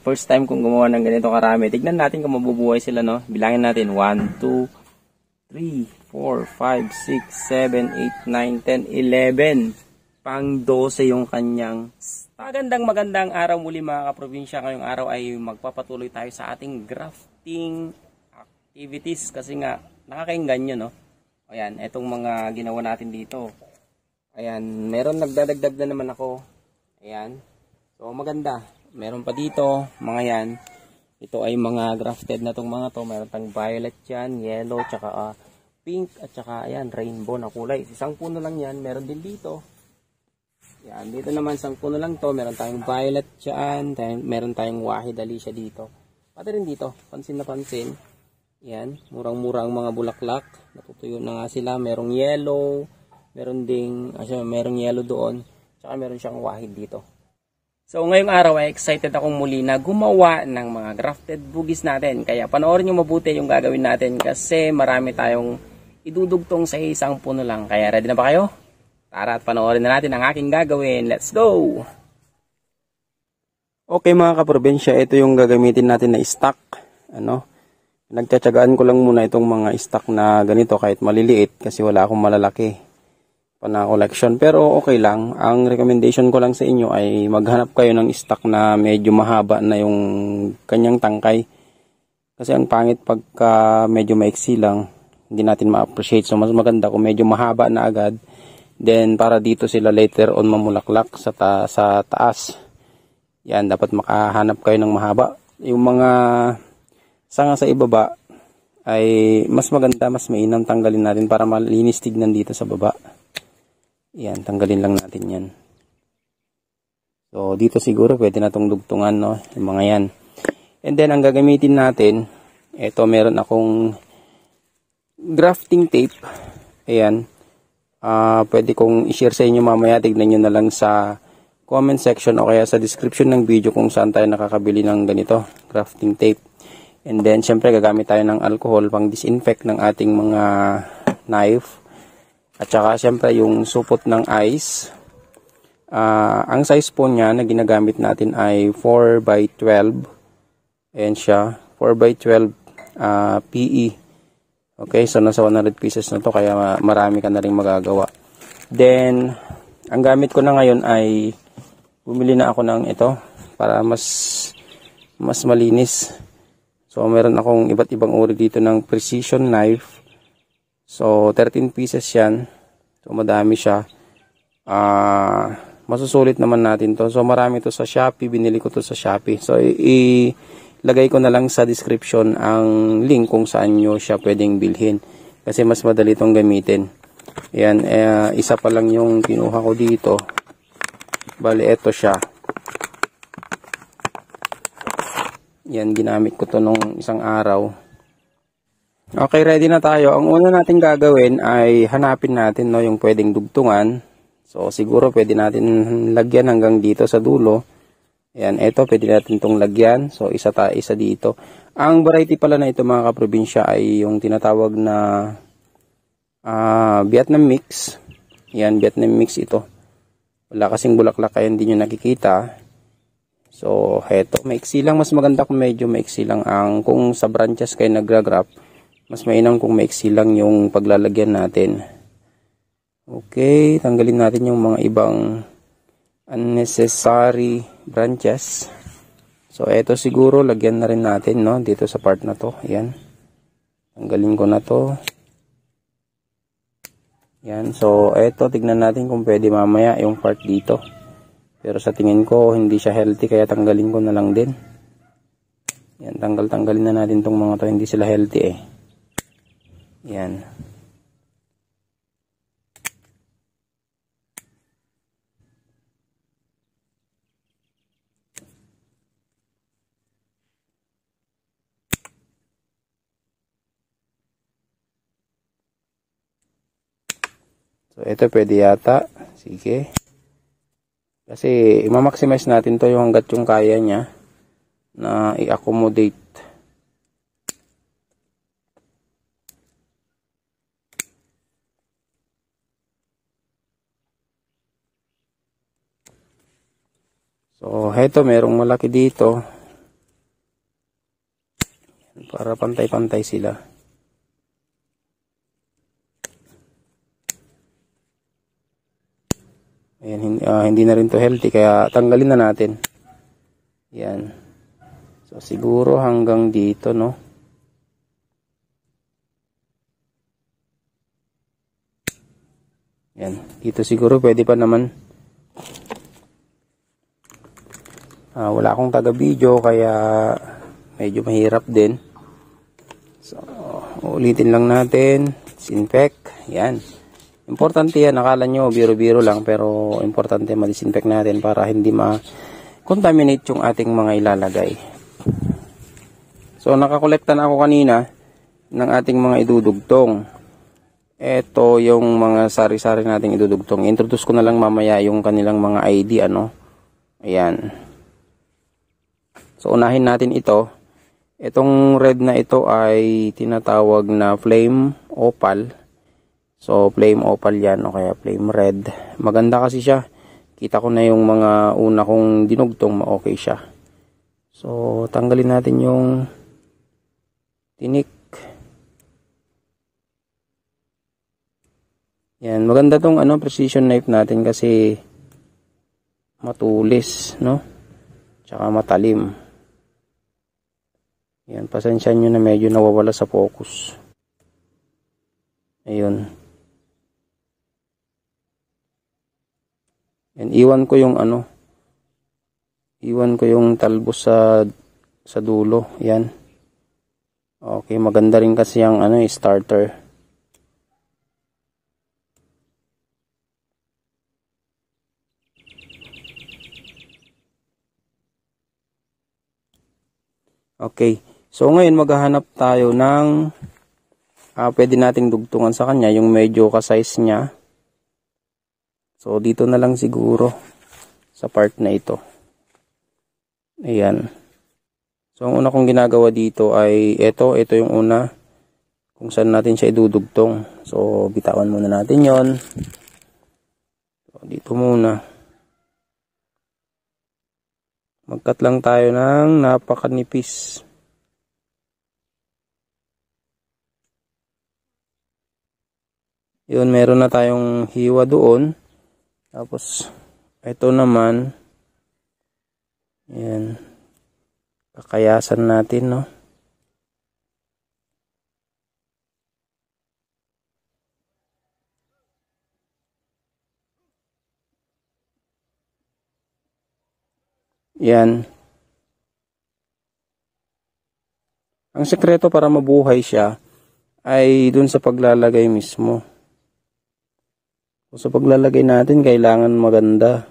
First time kong gumawa ng ganito karami. Tignan natin kung mabubuhay sila, no? Bilangin natin. 1, 2, 3, 4, 5, 6, 7, 8, 9, 10, 11. Pang 12 yung kanyang magandang araw muli mga kaprobinsya. Ngayong araw ay magpapatuloy tayo sa ating grafting activities. Kasi nga, nakakainggan nyo, no? Ayan, etong mga ginawa natin dito. Ayan, meron nagdadagdag na naman ako. Ayan. So, maganda. Meron pa dito, mga yan. Ito ay mga grafted na tong mga to. Meron tang violet yan, yellow, tsaka pink, at tsaka ayan, rainbow na kulay. Isang puno lang yan. Meron din dito. Yan, dito naman isang puno lang to. Meron tayong violet dyan. Meron tayong wahid alicia dito. Pati rin dito, pansin na pansin. Yan, murang-murang mga bulaklak. Natutuyo na nga sila. Merong yellow. Meron ding, merong yellow doon. Tsaka meron siyang wahid dito. So ngayong araw ay excited akong muli na gumawa ng mga grafted bugis natin. Kaya panoorin nyo mabuti yung gagawin natin kasi marami tayong idudugtong sa isang puno lang. Kaya ready na ba kayo? Tara at panoorin na natin ang aking gagawin. Let's go! Okay mga kaprobinsya, ito yung gagamitin natin na stock. Nagtsatsagaan ko lang muna itong mga stock na ganito kahit maliliit kasi wala akong malalaki na collection, pero okay lang. Ang recommendation ko lang sa inyo ay maghanap kayo ng stock na medyo mahaba na yung kanyang tangkay, kasi ang pangit pagka medyo maiksi lang, hindi natin ma-appreciate. So mas maganda kung medyo mahaba na agad, then para dito sila later on mamulaklak sa taas. Yan, dapat makahanap kayo ng mahaba. Yung mga sanga sa ibaba ay mas maganda, mas mainam tanggalin natin para malinis tignan dito sa baba. Yan, tanggalin lang natin yan. So, dito siguro pwede na itong dugtungan, no? Yung mga yan. And then, ang gagamitin natin, ito, meron akong grafting tape. Ayan. Pwede kong i-share sa inyo mamaya. Tignan nyo na lang sa comment section o kaya sa description ng video kung saan tayo nakakabili ng ganito, grafting tape. And then, syempre, gagamit tayo ng alcohol pang disinfect ng ating mga knife. At saka syempre yung supot ng ice. Ang size po niya na ginagamit natin ay 4x12. Ayan siya. 4x12 PE. Okay, so nasa 100 pieces na to kaya marami ka na rin magagawa. Then, ang gamit ko na ngayon ay bumili na ako ng ito para mas malinis. So, meron akong iba't ibang uri dito ng precision knife. So, 13 pieces yan. So, madami siya. Masusulit naman natin to. So, marami to sa Shopee. Binili ko to sa Shopee. So, ilagay ko na lang sa description ang link kung saan nyo siya pwedeng bilhin. Kasi mas madali itong gamitin. Ayan, isa pa lang yung kinuha ko dito. Bali, eto siya. Yan, ginamit ko to nung isang araw. Okay, ready na tayo. Ang una natin gagawin ay hanapin natin, no, yung pwedeng dugtungan. So, siguro pwede natin lagyan hanggang dito sa dulo. Ayan, ito pwede natin itong lagyan. So, isa dito. Ang variety pala na ito mga kaprobinsya ay yung tinatawag na Vietnam mix. Ayan, Vietnam mix ito. Wala kasing bulaklak kaya hindi nyo nakikita. So, eto, maiksi lang. Mas maganda kung medyo maiksi lang. Kung sa branches kayo nagra-grap, mas mainam kung maiksi lang yung paglalagyan natin. Okay, tanggalin natin yung mga ibang unnecessary branches. So, eto siguro, lagyan na rin natin, no, dito sa part na to. Ayan. Tanggalin ko na to. Ayan, so, eto, tignan natin kung pwede mamaya yung part dito. Pero sa tingin ko, hindi siya healthy, kaya tanggalin ko na lang din. Ayan, tanggalin na natin tong mga to, hindi sila healthy eh. Yan. So, ito pwede yata. Sige. Kasi, i-maximize natin to yung hanggat yung kaya niya na i-accommodate. So, heto, merong malaki dito. Para pantay-pantay sila. Ayan, hindi na rin to healthy, kaya tanggalin na natin. Yan. So, siguro hanggang dito, no? Yan. Dito siguro pwede pa naman. Wala akong taga-video, kaya medyo mahirap din. So, ulitin lang natin. Disinfect. Yan. Importante yan. Akala nyo, biro-biro lang. Pero, importante ma-disinfect natin para hindi ma-contaminate yung ating mga ilalagay. So, nakakolekta na ako kanina ng ating mga idudugtong. Ito yung mga sari-sari nating idudugtong. Introduce ko na lang mamaya yung kanilang mga ID, ano. Ayan. So, unahin natin ito. Itong red na ito ay tinatawag na flame opal. So, flame opal yan o kaya flame red. Maganda kasi siya. Kita ko na yung mga una kong dinugtong, ma-okay siya. So, tanggalin natin yung tinik. Yan, maganda tong precision knife natin kasi matulis, no? Tsaka matalim. Yan, pasensya nyo na medyo nawawala sa focus. Ayun. Yan, iwan ko yung talbos sa dulo. Yan. Okay, maganda rin kasi yung starter. Okay. So, ngayon maghahanap tayo ng pwede nating dugtungan sa kanya, yung medyo ka-size niya. So, dito na lang siguro sa part na ito. Ayan. So, ang una kong ginagawa dito ay ito yung una kung saan natin siya idudugtong. So, bitawan muna natin yon. So, dito muna. Mag-cut lang tayo ng napakanipis. Yun, meron na tayong hiwa doon. Tapos, ito naman, yan, kakayasan natin, no? Yan. Ang sekreto para mabuhay siya ay dun sa paglalagay mismo. So, sa paglalagay natin, kailangan maganda.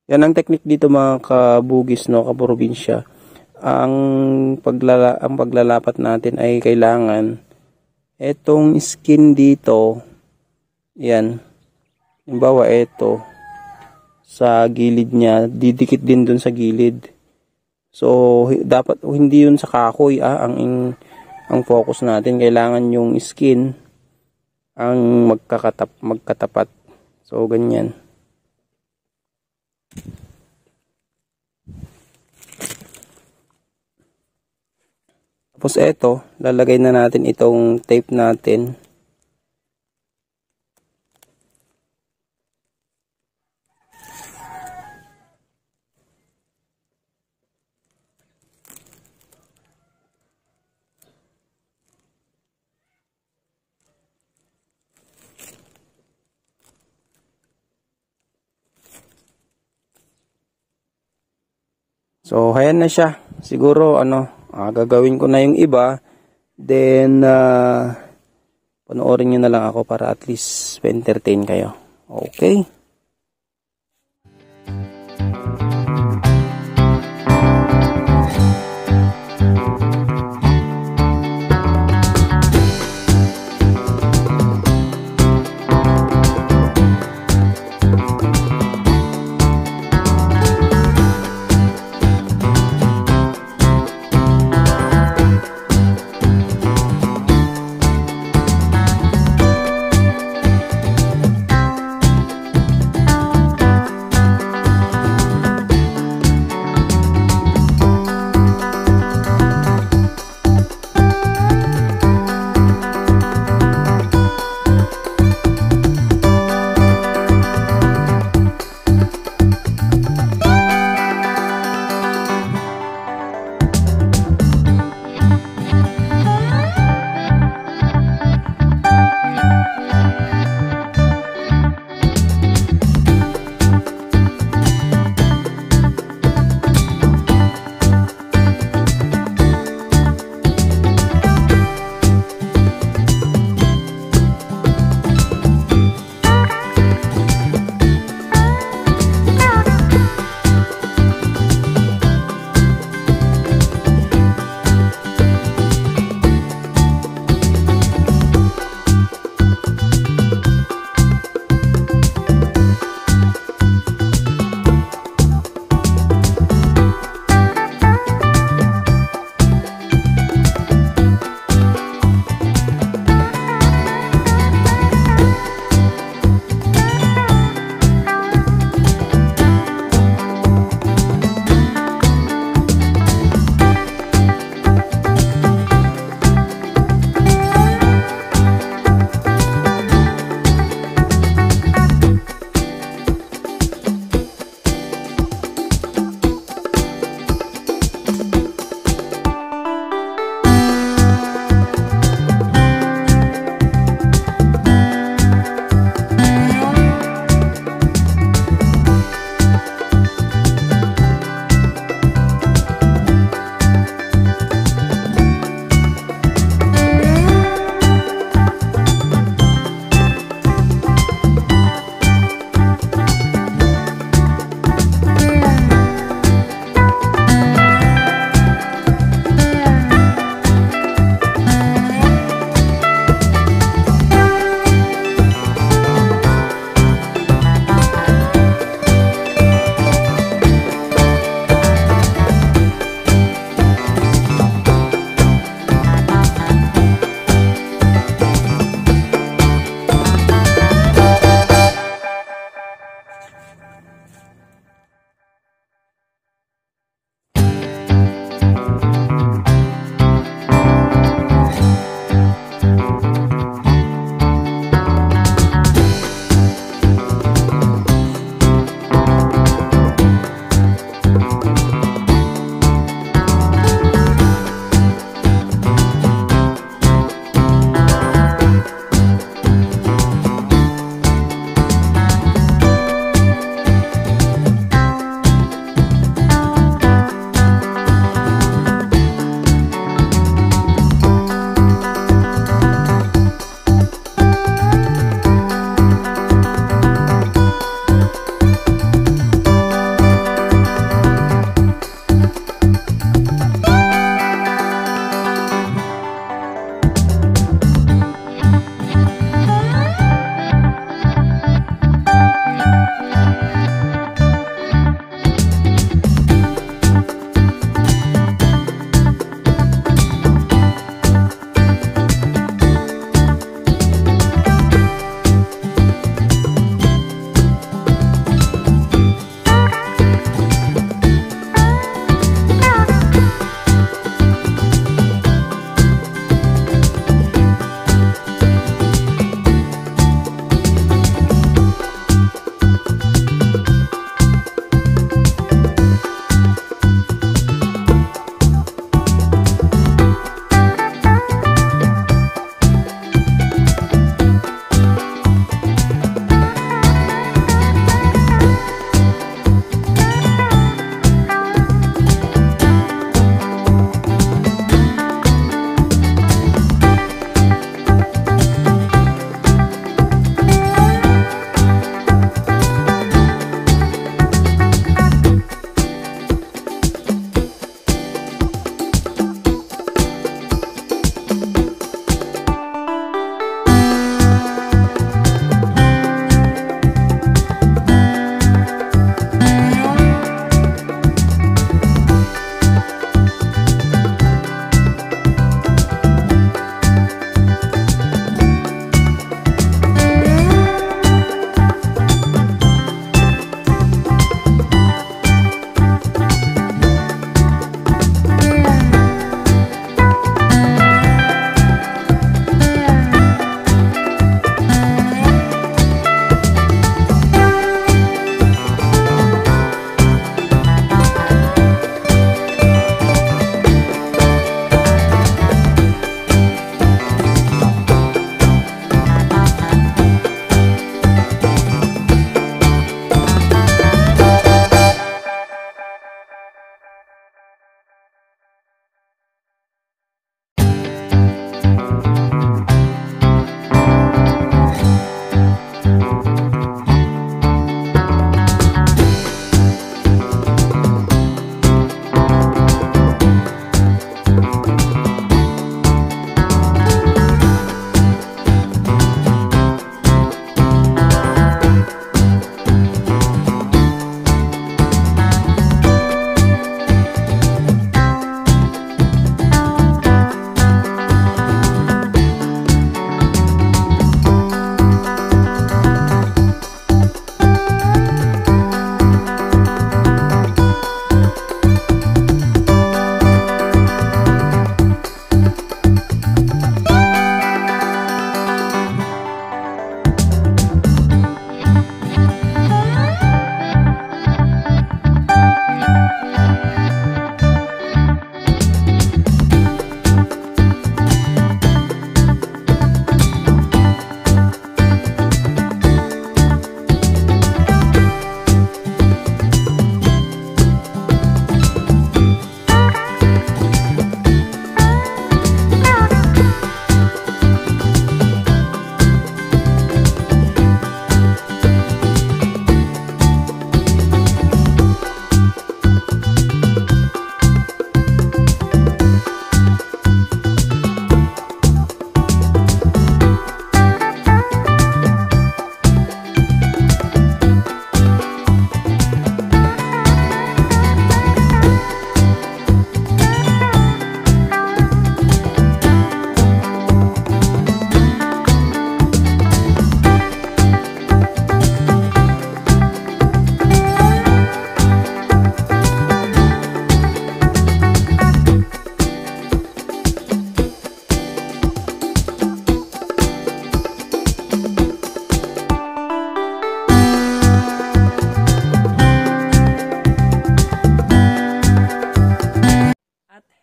Yan ang technique dito mga kabugis, no, kaprobinsya. Ang paglalapat natin ay kailangan etong skin dito. Yan. Halimbawa, ito sa gilid niya, didikit din dun sa gilid. So, dapat hindi yun sa kahoy, ang focus natin. Kailangan yung skin ang magkatapat. So, ganyan. Tapos, eto, lalagay na natin itong tape natin. So, ayan na siya. Siguro, gagawin ko na yung iba. Then, panoorin nyo na lang ako para at least entertain kayo. Okay?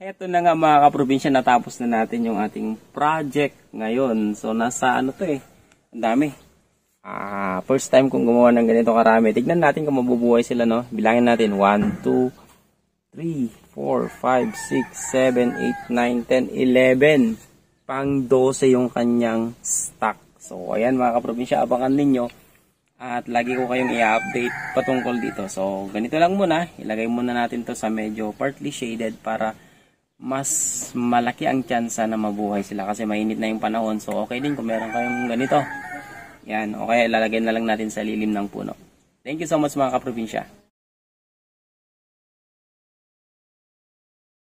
Eto na nga mga kaprobinsya, natapos na natin yung ating project ngayon. So nasa ano to ang dami. First time kong gumawa ng ganito karami. Tignan natin kung mabubuhay sila, no? Bilangin natin 1, 2, 3, 4, 5, 6, 7, 8, 9, 10, 11. Pang 12 yung kanyang stock. So ayan mga kaprobinsya, abangan ninyo. At lagi ko kayong i-update patungkol dito. So ganito lang muna. Ilagay muna natin to sa medyo partly shaded para mas malaki ang tsansa na mabuhay sila kasi mainit na yung panahon. So okay din kung meron kayong ganito. Yan, okay, ilalagay na lang natin sa lilim ng puno. Thank you so much mga kaprobinsya.